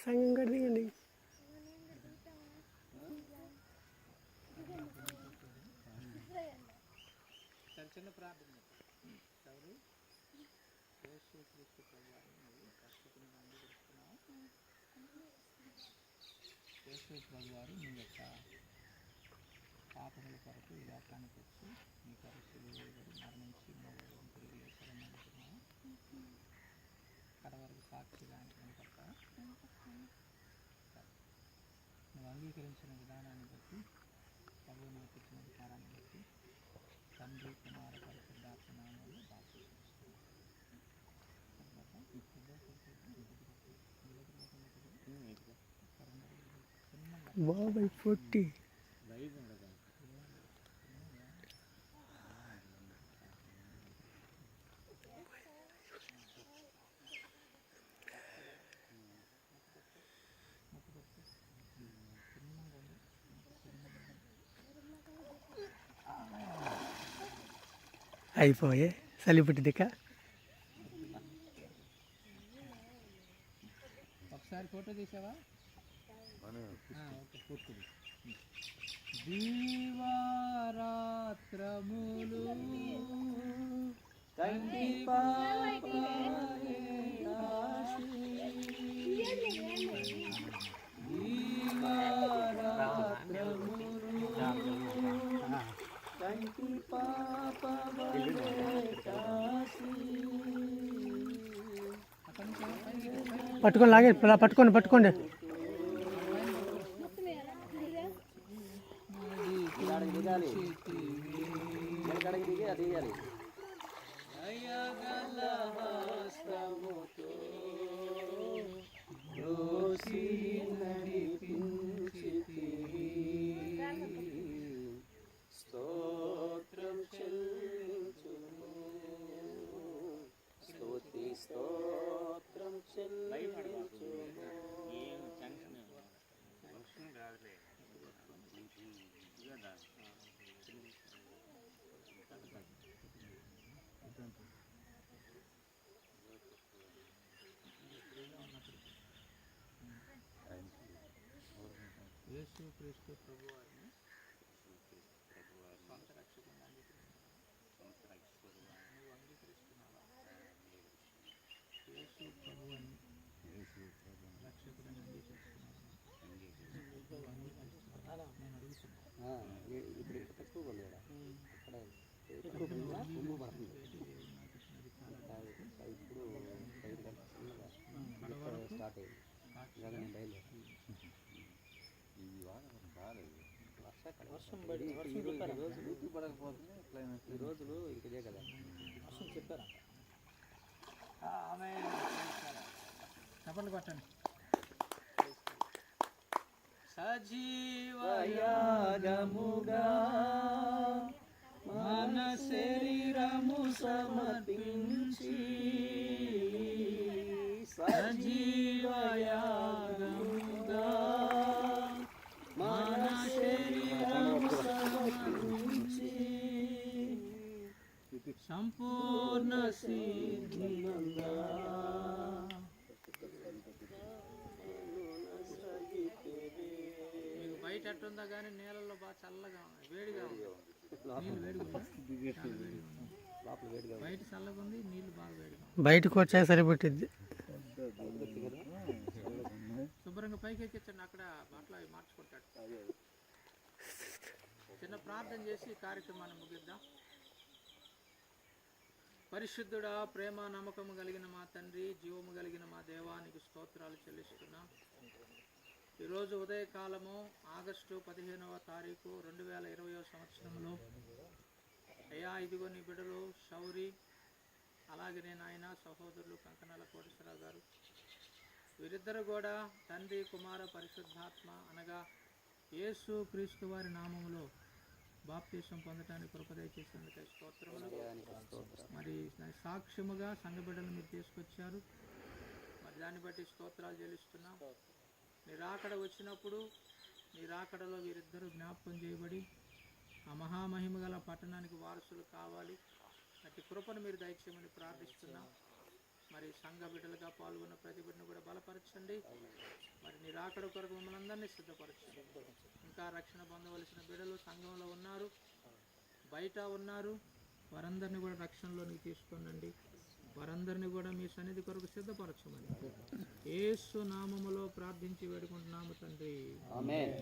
సంగం కూడా దిగండి. చిన్న ప్రార్థన ఎవరు యేసుక్రీస్తు ప్రభువారిని నువ్వు రక్షకునిగా అంగీకరిస్తున్నావు. యేసు ప్రభువారు నీ యొక్క పాపముల కొరకు ఈ లోకానికి వచ్చి నీ కొరకు సిలువ వేయబడి మరణించి మూడవ రోజున తిరిగి లేచారని నమ్ముతున్నావు. కడవరకు సాక్షిగా ఆయన కనపడతావు. నువ్వు అంగీకరించిన విధానాన్ని బట్టి ప్రభువు నాకు ఇచ్చిన అధికారాన్ని బట్టి తండ్రి కుమార పరిశుద్ధాత్మ నామములో బాప్తిసం ఇస్తున్నాను. బాబాయ్ పొట్టి అయిపోయే చలిపుట్టి దిక్క. ఒకసారి ఫోటో తీసావా? ఓకే, ఫోటో దీవారాత్రములు కంటి పట్టుకొని లాగే పట్టుకోండి. యేసుక్రీస్తు ప్రభువారిని సొంత రక్షకునిగా నువ్వు అంగీకరిస్తున్నావా? యేసు ప్రభువుని రక్షకుడిని అంగీకరిస్తున్నావా? నేను అడుగుతున్నా. ఇప్పుడు తక్కువ వర్షం పడి ఈ రోజులు ఇంకదే కదా వర్షం చెప్పారా? ఆమె చప్పట్లు కొట్టండి. సజీవయాగముగా మన శరీరము సమర్పించి సజీవయాగముగా మన శరీరము సమర్పించి సంపూర్ణ సిద్ధినందా మీకు బయట ఎట్టుందా కానీ నీళ్ళల్లో బాగా చల్లగా ఉన్నాయి, వేడిగా ఉంది. నీళ్ళు వేడిగా బయట చల్లగా ఉంది, నీళ్ళు బాగా వేడిగా ఉంది. బయటకు వచ్చా సరిపెట్టింది. శుభ్రంగా పైకి ఎక్కించండి, అక్కడ బట్టలు అవి మార్చుకుంటాడు. చిన్న ప్రార్థన చేసి కార్యక్రమాన్ని ముగిద్దాం. పరిశుద్ధుడా, ప్రేమ నమ్మకము కలిగిన మా తండ్రి, జీవము కలిగిన మా దేవానికి స్తోత్రాలు చెల్లిస్తున్నాం. ఈరోజు ఉదయకాలము ఆగస్టు 15వ తారీఖు 2020 సంవత్సరంలో అయ్యా ఇదిగో నీ బిడ్డలు శౌరి, అలాగే నేను ఆయన సహోదరులు కంకణాల కోటేశ్వరరావు గారు, వీరిద్దరు కూడా తండ్రి కుమార పరిశుద్ధాత్మ అనగా యేసు క్రీస్తు వారి నామములో బాప్తీసం పొందడానికి కృపదయ చేసినందుకు స్తోత్రములు. మరి సాక్ష్యముగా సంఘ బిడ్డలు మీరు తీసుకొచ్చారు, మరి దాన్ని బట్టి స్తోత్రాలు చెల్లిస్తున్నాం. నీ రాకడ వచ్చినప్పుడు నీ రాకడలో వీరిద్దరూ జ్ఞాపకం చేయబడి ఆ మహామహిమ గల పట్టణానికి వారసులు కావాలి. అట్టి కృపను మీరు దయచేయమని ప్రార్థిస్తున్నాం. మరి సంఘ బిడ్డలుగా పాల్గొన్న ప్రతి బిడ్డను కూడా బలపరచండి. సిద్ధపరచండి. మరి నీ రాకడ కొరకు మమ్మల్ని అందరినీ సిద్ధపరచండి. ఇంకా రక్షణ పొందవలసిన బిడ్డలు సంఘంలో ఉన్నారు, బయట ఉన్నారు, వారందరినీ కూడా రక్షణలోనికి తీసుకోనండి. వారందరినీ కూడా మీ సన్నిధి కొరకు సిద్ధపరచమని యేసు నామములో ప్రార్థించి వేడుకుంటున్నాము తండ్రి. ఆమేన్.